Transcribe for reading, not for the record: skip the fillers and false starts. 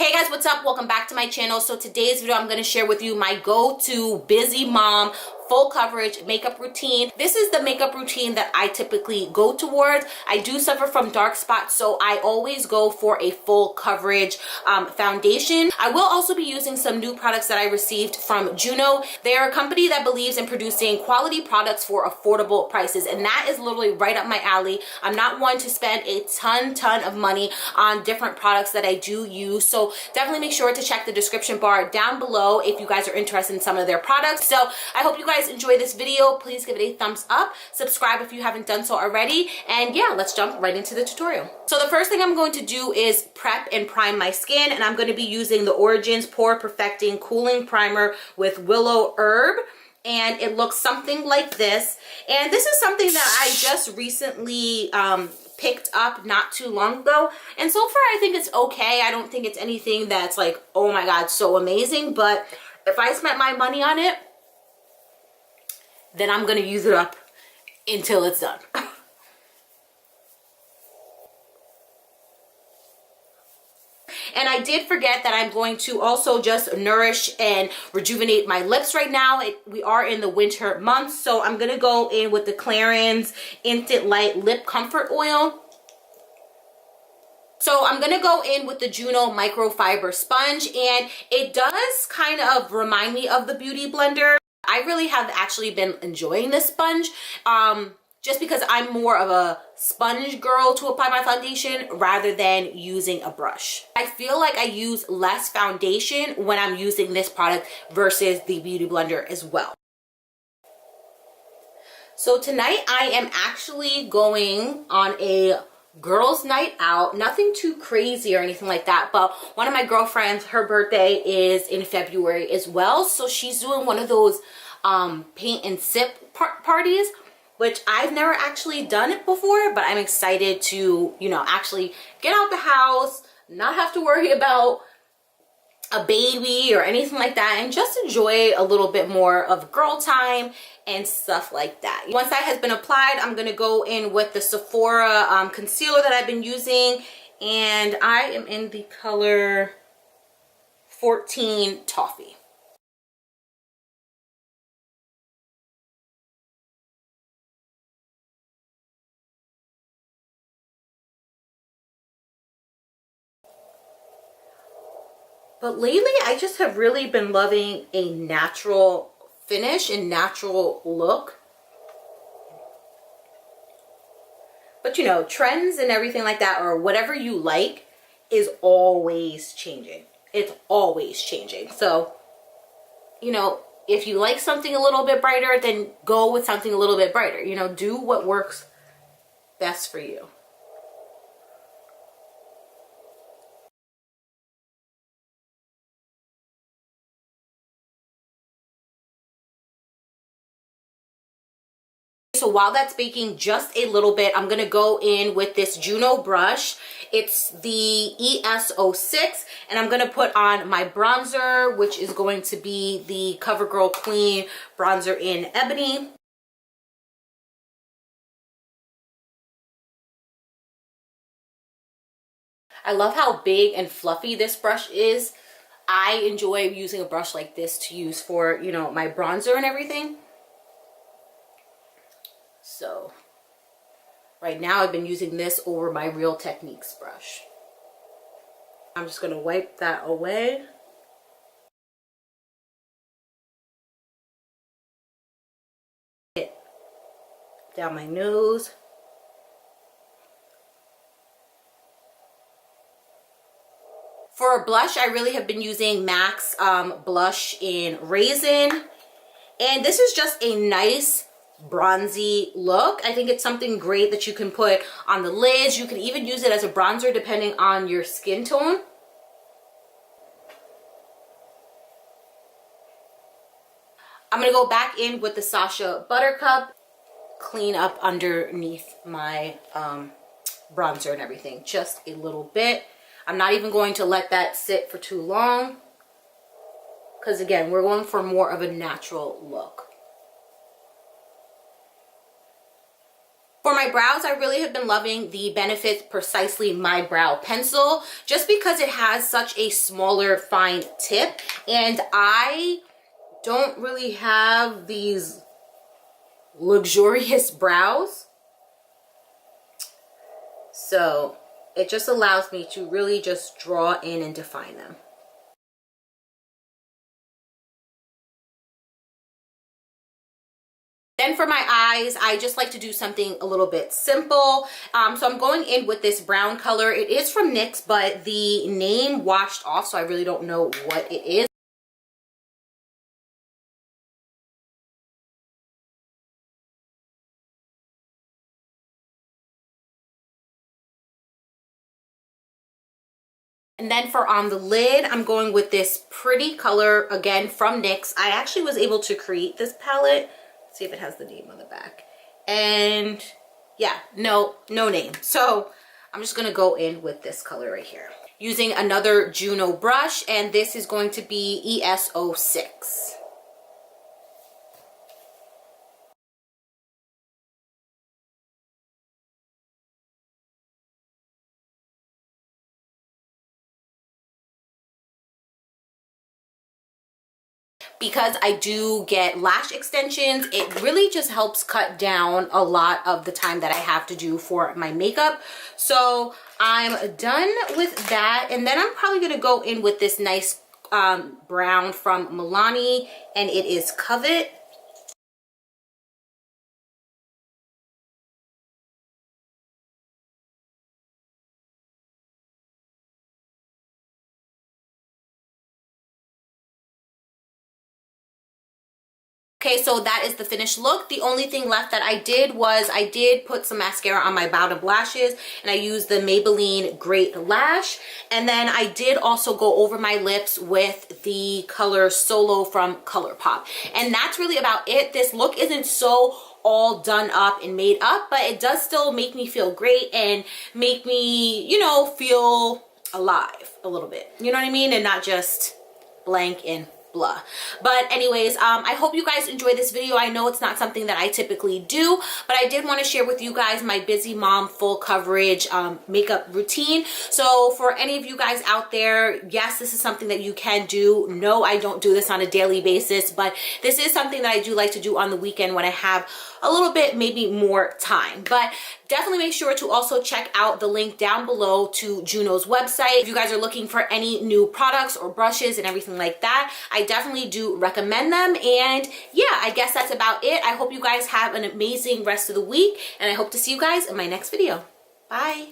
Hey guys, what's up? Welcome back to my channel. So today's video I'm going to share with you my go-to busy mom full coverage makeup routine. This is the makeup routine that I typically go towards. I do suffer from dark spots, so I always go for a full coverage foundation. I will also be using some new products that I received from Juno. They're a company that believes in producing quality products for affordable prices, and that is literally right up my alley. I'm not one to spend a ton of money on different products that I do use, so definitely make sure to check the description bar down below if you guys are interested in some of their products. So I hope you guys enjoy this video. Please give it a thumbs up, subscribe if you haven't done so already, and yeah, let's jump right into the tutorial. So the first thing I'm going to do is prep and prime my skin, and I'm going to be using the Origins Pore Perfecting Cooling Primer with Willow Herb, and it looks something like this. And this is something that I just recently picked up not too long ago, and so far I think it's okay. I don't think it's anything that's like, oh my god, so amazing, but if I spent my money on it, then I'm gonna use it up until it's done. And I did forget that I'm going to also just nourish and rejuvenate my lips right now. We are in the winter months, so I'm gonna go in with the Clarins Instant Light Lip Comfort Oil. So I'm gonna go in with the Juno Microfiber Sponge, and it does kind of remind me of the Beauty Blender. I really have actually been enjoying this sponge, just because I'm more of a sponge girl to apply my foundation rather than using a brush. I feel like I use less foundation when I'm using this product versus the Beauty Blender as well. So tonight I am actually going on a girls' night out. Nothing too crazy or anything like that, but one of my girlfriends, her birthday is in February as well, so she's doing one of those paint and sip parties, which I've never actually done it before, but I'm excited to, you know, actually get out the house, not have to worry about a baby or anything like that, and just enjoy a little bit more of girl time and stuff like that. Once that has been applied, I'm gonna go in with the Sephora concealer that I've been using, and I am in the color 14 Toffee. But lately, I just have really been loving a natural finish and natural look. But you know, trends and everything like that, or whatever you like, is always changing. It's always changing. So, you know, if you like something a little bit brighter, then go with something a little bit brighter. You know, do what works best for you. So while that's baking just a little bit, I'm gonna go in with this Juno brush. It's the ES06, and I'm gonna put on my bronzer, which is going to be the CoverGirl Queen bronzer in Ebony. I love how big and fluffy this brush is. I enjoy using a brush like this to use for, you know, my bronzer and everything. So right now I've been using this over my Real Techniques brush. I'm just going to wipe that away. Down my nose. For a blush, I really have been using MAC's blush in Raisin. And this is just a nice bronzy look. I think it's something great that you can put on the lids. You can even use it as a bronzer depending on your skin tone. I'm gonna go back in with the Sacha Buttercup, clean up underneath my bronzer and everything, just a little bit. I'm not even going to let that sit for too long, because again, we're going for more of a natural look. For my brows, I really have been loving the Benefit Precisely My Brow Pencil, just because it has such a smaller, fine tip, and I don't really have these luxurious brows. So it just allows me to really just draw in and define them. Then for my eyes, I just like to do something a little bit simple. So I'm going in with this brown color. It is from NYX, but the name washed off, so I really don't know what it is. And then for on the lid, I'm going with this pretty color, again, from NYX. I actually was able to create this palette. Let's see if it has the name on the back. And yeah, no name. So I'm just gonna go in with this color right here. Using another Juno brush, and this is going to be ES06. Because I do get lash extensions, it really just helps cut down a lot of the time that I have to do for my makeup. So I'm done with that, and then I'm probably gonna go in with this nice brown from Milani, and it is Covet. Okay, so that is the finished look. The only thing left that I did was I did put some mascara on my bottom lashes, and I used the Maybelline Great Lash. And then I did also go over my lips with the color Solo from ColourPop. And that's really about it. This look isn't so all done up and made up, but it does still make me feel great and make me, you know, feel alive a little bit. You know what I mean? And not just blank and blah. But anyways, I hope you guys enjoy this video. I know it's not something that I typically do, but I did want to share with you guys my busy mom full coverage makeup routine. So for any of you guys out there, yes, this is something that you can do. No, I don't do this on a daily basis, but this is something that I do like to do on the weekend when I have a little bit maybe more time. But definitely make sure to also check out the link down below to Juno's website. If you guys are looking for any new products or brushes and everything like that, I definitely do recommend them. And yeah, I guess that's about it. I hope you guys have an amazing rest of the week, and I hope to see you guys in my next video. Bye.